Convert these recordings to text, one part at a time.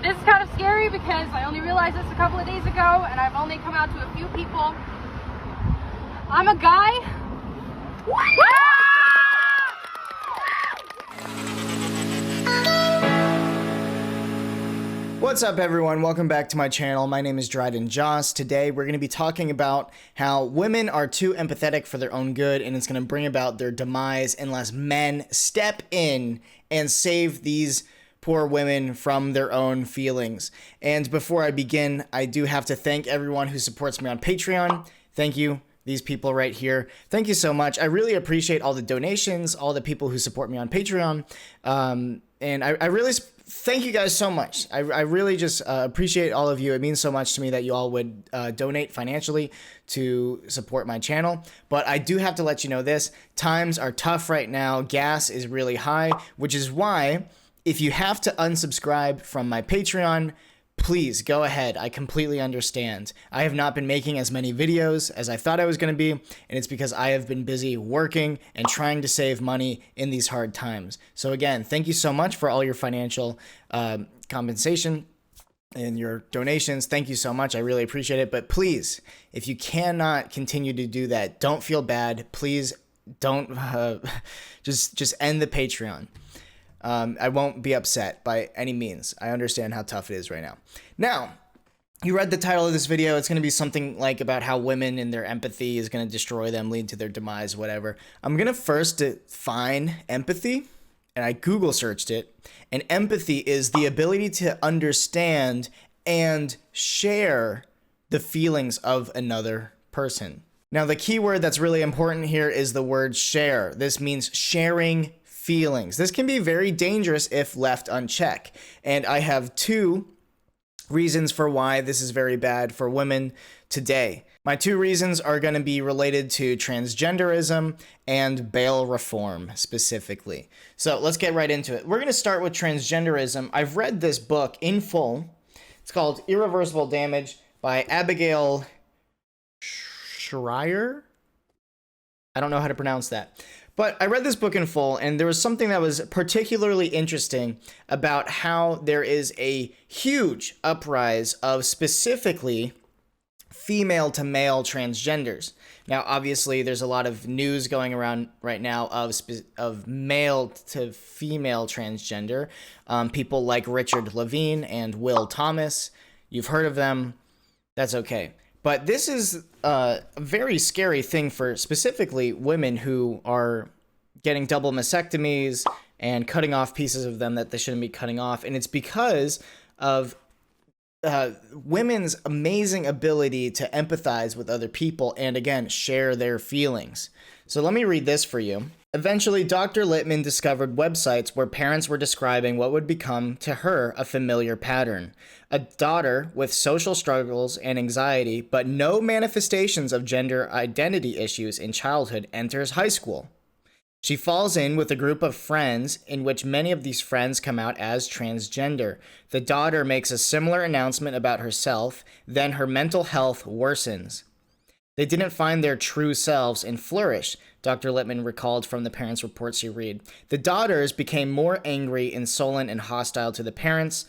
This is kind of scary because I only realized this a couple of days ago and I've only come out to a few people. I'm a guy. What's up, everyone? Welcome back to my channel. My name is Dryden. Today we're going to be talking about how women are too empathetic for their own good, and it's going to bring about their demise unless men step in and save these poor women from their own feelings. And before I begin, I do have to thank everyone who supports me on Patreon. Thank you. These people right here. Thank you so much. I really appreciate all the donations, all the people who support me on Patreon. And I really thank you guys so much. I really just appreciate all of you. It means so much to me that you all would donate financially to support my channel. But I do have to let you know this. Times are tough right now. Gas is really high, which is why if you have to unsubscribe from my Patreon, please go ahead. I completely understand. I have not been making as many videos as I thought I was going to be, and it's because I have been busy working and trying to save money in these hard times. So again, thank you so much for all your financial compensation and your donations. Thank you so much. I really appreciate it. But please, if you cannot continue to do that, don't feel bad. Please don't just end the Patreon. I won't be upset by any means. I understand how tough it is right now. Now, you read the title of this video. It's going to be something like about how women and their empathy is going to destroy them, lead to their demise, whatever. I'm going to first define empathy, and I Google searched it. And empathy is the ability to understand and share the feelings of another person. Now, the key word that's really important here is the word share. This means sharing feelings. This can be very dangerous if left unchecked. And I have two reasons for why this is very bad for women today. My two reasons are going to be related to transgenderism and bail reform specifically. So let's get right into it. We're going to start with transgenderism. I've read this book in full. It's called Irreversible Damage by Abigail Schreier. I don't know how to pronounce that. But I read this book in full, and there was something that was particularly interesting about how there is a huge uprise of specifically female to male transgenders. Now, obviously, there's a lot of news going around right now of male to female transgender. People like Richard Levine and Will Thomas. You've heard of them. That's okay. But this is a very scary thing for specifically women who are getting double mastectomies and cutting off pieces of them that they shouldn't be cutting off. And it's because of women's amazing ability to empathize with other people and, again, share their feelings. So let me read this for you. Eventually, Dr. Littman discovered websites where parents were describing what would become to her a familiar pattern. A daughter with social struggles and anxiety, but no manifestations of gender identity issues in childhood enters high school. She falls in with a group of friends in which many of these friends come out as transgender. The daughter makes a similar announcement about herself, then her mental health worsens. They didn't find their true selves and flourish, Dr. Littman recalled from the parents' reports she read. The daughters became more angry, insolent, and hostile to the parents.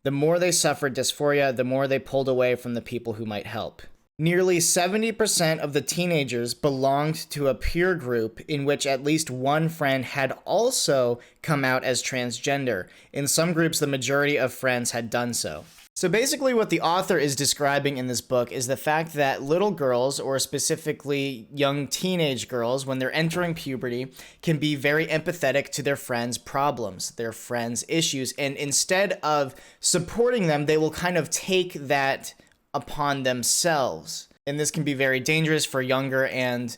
The more they suffered dysphoria, the more they pulled away from the people who might help. Nearly 70% of the teenagers belonged to a peer group in which at least one friend had also come out as transgender. In some groups, the majority of friends had done so. So basically what the author is describing in this book is the fact that little girls, or specifically young teenage girls, when they're entering puberty, can be very empathetic to their friends' problems, their friends' issues, and instead of supporting them, they will kind of take that upon themselves. And this can be very dangerous for younger and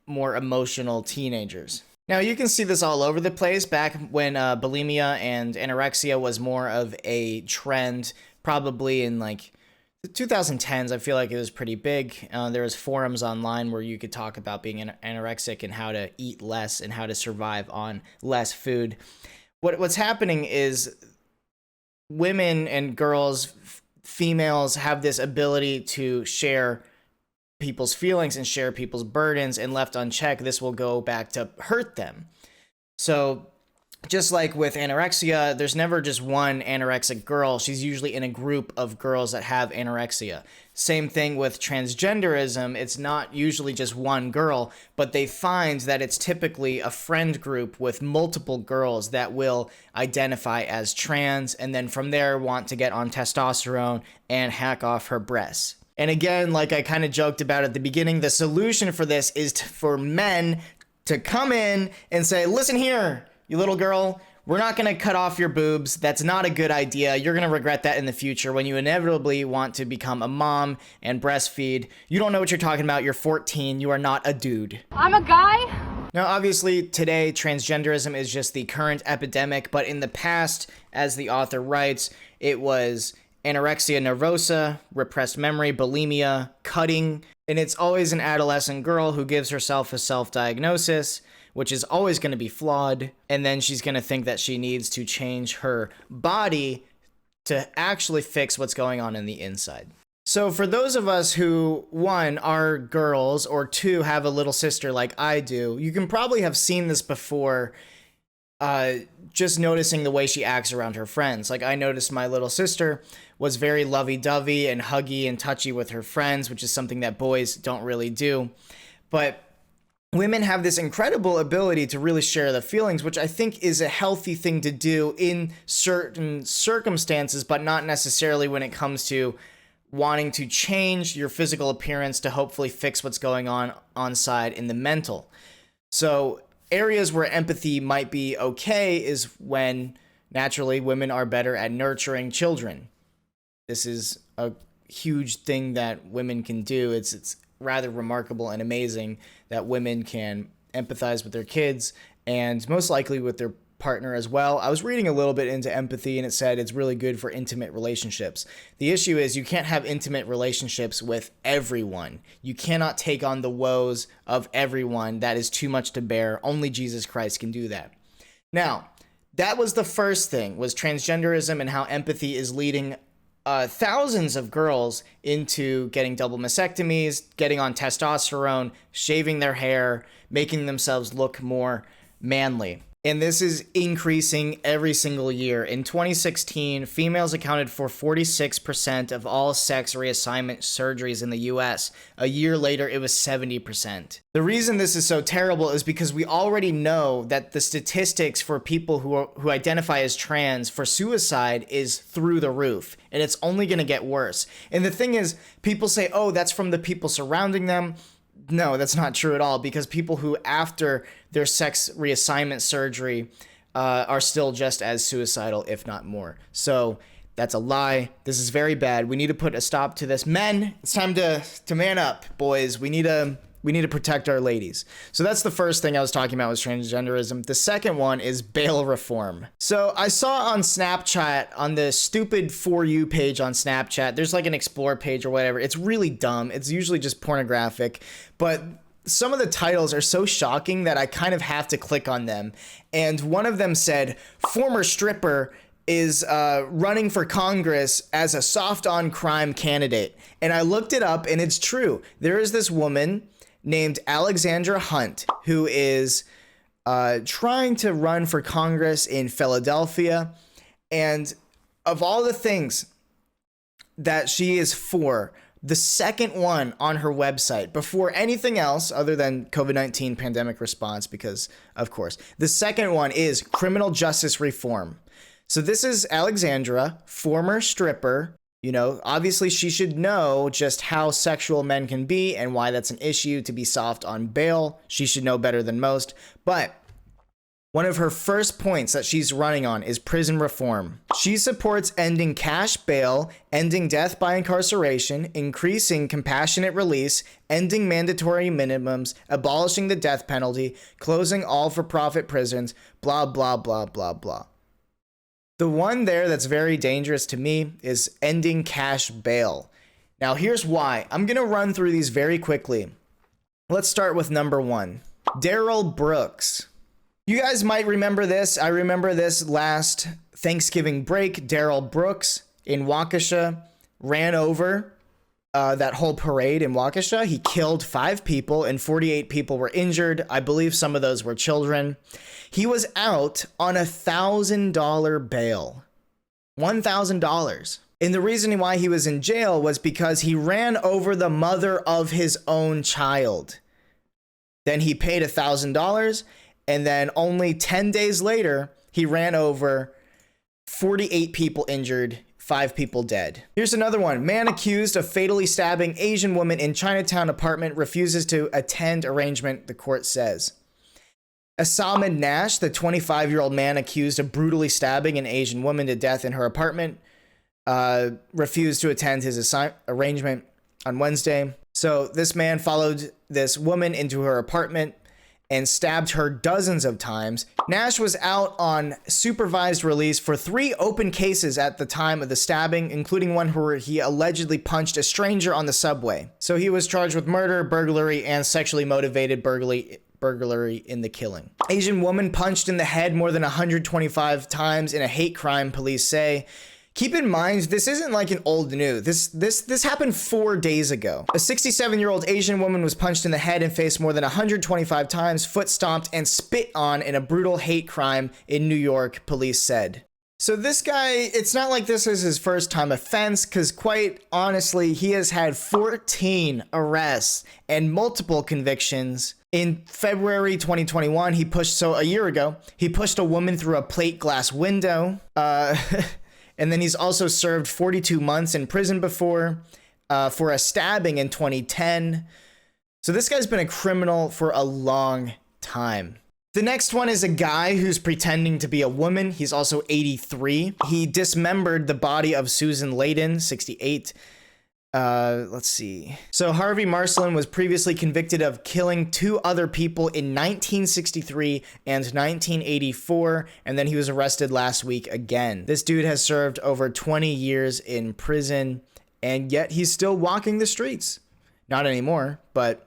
more emotional teenagers. Now, you can see this all over the place. Back when bulimia and anorexia was more of a trend, probably in like the 2010s, I feel like it was pretty big. There was forums online where you could talk about being anorexic and how to eat less and how to survive on less food. What's happening is women and girls, females, have this ability to share people's feelings and share people's burdens, and left unchecked, this will go back to hurt them. So just like with anorexia, there's never just one anorexic girl. She's usually in a group of girls that have anorexia. Same thing with transgenderism. It's not usually just one girl, but they find that it's typically a friend group with multiple girls that will identify as trans, and then from there want to get on testosterone and hack off her breasts. And again, like I kind of joked about at the beginning, the solution for this is for men to come in and say, listen here, you little girl, we're not going to cut off your boobs. That's not a good idea. You're going to regret that in the future when you inevitably want to become a mom and breastfeed. You don't know what you're talking about. You're 14. You are not a dude. I'm a guy. Now, obviously, today, transgenderism is just the current epidemic, but in the past, as the author writes, it was anorexia nervosa, repressed memory, bulimia, cutting, and it's always an adolescent girl who gives herself a self-diagnosis, which is always going to be flawed, and then she's going to think that she needs to change her body to actually fix what's going on in the inside. So for those of us who, one, are girls, or two, have a little sister like I do, you can probably have seen this before, just noticing the way she acts around her friends. Like, I noticed my little sister was very lovey-dovey and huggy and touchy with her friends, which is something that boys don't really do. But women have this incredible ability to really share the feelings, which I think is a healthy thing to do in certain circumstances, but not necessarily when it comes to wanting to change your physical appearance to hopefully fix what's going on side in the mental. So areas where empathy might be okay is when naturally women are better at nurturing children. This is a huge thing that women can do. It's rather remarkable and amazing that women can empathize with their kids and most likely with their partner as well. I was reading a little bit into empathy and it said it's really good for intimate relationships. The issue is you can't have intimate relationships with everyone. You cannot take on the woes of everyone. That is too much to bear. Only Jesus Christ can do that. Now, that was the first thing, was transgenderism and how empathy is leading thousands of girls into getting double mastectomies, getting on testosterone, shaving their hair, making themselves look more manly. And this is increasing every single year. In 2016, females accounted for 46% of all sex reassignment surgeries in the US. A year later, it was 70%. The reason this is so terrible is because we already know that the statistics for people who identify as trans for suicide is through the roof, and it's only going to get worse. And the thing is, people say, oh, that's from the people surrounding them. No, that's not true at all, because people who, after their sex reassignment surgery, are still just as suicidal, if not more. So that's a lie. This is very bad. We need to put a stop to this. Men, it's time to man up, boys. We need to protect our ladies. So that's the first thing I was talking about, was transgenderism. The second one is bail reform. So I saw on Snapchat, on the stupid For You page on Snapchat, there's like an explore page or whatever. It's really dumb. It's usually just pornographic, but some of the titles are so shocking that I kind of have to click on them. And one of them said, former stripper is running for Congress as a soft on crime candidate. And I looked it up and it's true. There is this woman named Alexandra Hunt, who is trying to run for Congress in Philadelphia. And of all the things that she is for, the second one on her website, before anything else other than COVID-19 pandemic response, because of course, the second one is criminal justice reform. So this is Alexandra, former stripper. You know, obviously she should know just how sexual men can be and why that's an issue to be soft on bail. She should know better than most. But one of her first points that she's running on is prison reform. She supports ending cash bail, ending death by incarceration, increasing compassionate release, ending mandatory minimums, abolishing the death penalty, closing all for-profit prisons, blah, blah, blah, blah, blah. The one there that's very dangerous to me is ending cash bail. Now, here's why. I'm going to run through these very quickly. Let's start with number one. Daryl Brooks. You guys might remember this. I remember this last Thanksgiving break. Daryl Brooks in Waukesha ran over that whole parade in Waukesha. He killed 5 people and 48 people were injured. I believe some of those were children. He was out on $1,000 bail. $1,000. And the reason why he was in jail was because he ran over the mother of his own child. Then he paid $1,000, and then only 10 days later, he ran over 48 people injured, 5 people dead. Here's another one. Man accused of fatally stabbing Asian woman in Chinatown apartment refuses to attend arraignment, the court says. Asalman Nash, the 25-year-old man accused of brutally stabbing an Asian woman to death in her apartment, refused to attend his arraignment on Wednesday. So this man followed this woman into her apartment and stabbed her dozens of times. Nash was out on supervised release for 3 open cases at the time of the stabbing, including one where he allegedly punched a stranger on the subway. So he was charged with murder, burglary, and sexually motivated burglary in the killing. Asian woman punched in the head more than 125 times in a hate crime, police say. Keep in mind, this isn't like an old news. This happened 4 days ago. A 67-year-old Asian woman was punched in the head and face more than 125 times, foot stomped, and spit on in a brutal hate crime in New York, police said. So this guy, it's not like this is his first time offense, because quite honestly, he has had 14 arrests and multiple convictions. In February 2021, a year ago, he pushed a woman through a plate glass window. And then he's also served 42 months in prison before for a stabbing in 2010. So this guy's been a criminal for a long time. The next one is a guy who's pretending to be a woman. He's also 83. He dismembered the body of Susan Layden, 68. Let's see. So Harvey Marcelin was previously convicted of killing 2 other people in 1963 and 1984, and then he was arrested last week again. This dude has served over 20 years in prison, and yet he's still walking the streets. Not anymore, but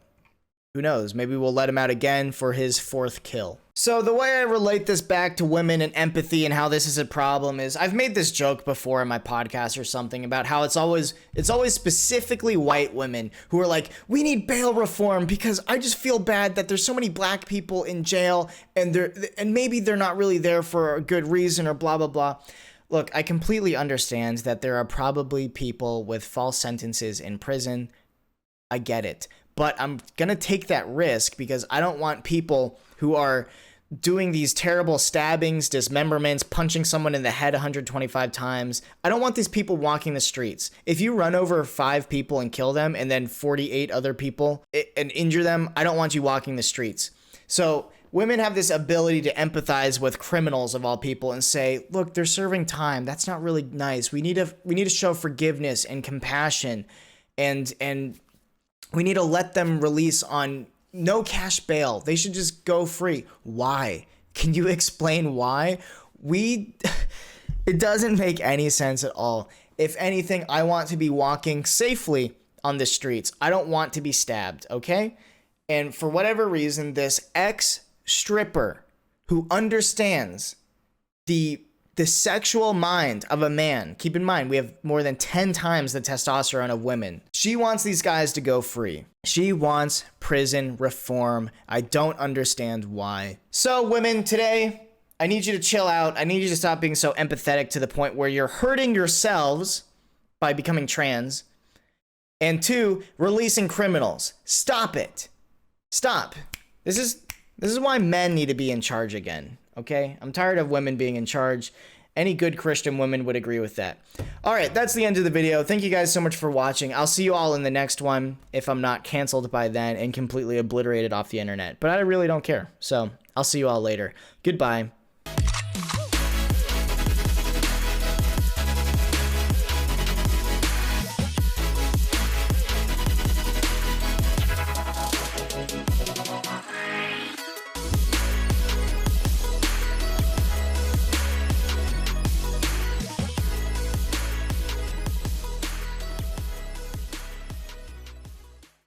who knows? Maybe we'll let him out again for his 4th kill. So the way I relate this back to women and empathy and how this is a problem is, I've made this joke before in my podcast or something about how it's always specifically white women who are like, we need bail reform because I just feel bad that there's so many black people in jail and maybe they're not really there for a good reason or blah, blah, blah. Look, I completely understand that there are probably people with false sentences in prison. I get it. But I'm going to take that risk because I don't want people who are doing these terrible stabbings, dismemberments, punching someone in the head 125 times. I don't want these people walking the streets. If you run over 5 people and kill them and then 48 other people and injure them, I don't want you walking the streets. So women have this ability to empathize with criminals of all people and say, look, they're serving time. That's not really nice. We need to show forgiveness and compassion and we need to let them release on no cash bail. They should just go free. Why? Can you explain why? It doesn't make any sense at all. If anything, I want to be walking safely on the streets. I don't want to be stabbed, okay? And for whatever reason, this ex-stripper who understands the sexual mind of a man. Keep in mind, we have more than 10 times the testosterone of women. She wants these guys to go free. She wants prison reform. I don't understand why. So women, today, I need you to chill out. I need you to stop being so empathetic to the point where you're hurting yourselves by becoming trans. And 2, releasing criminals. Stop it. Stop. This is why men need to be in charge again. Okay, I'm tired of women being in charge. Any good Christian woman would agree with that. All right, that's the end of the video. Thank you guys so much for watching. I'll see you all in the next one if I'm not canceled by then and completely obliterated off the internet. But I really don't care. So I'll see you all later. Goodbye.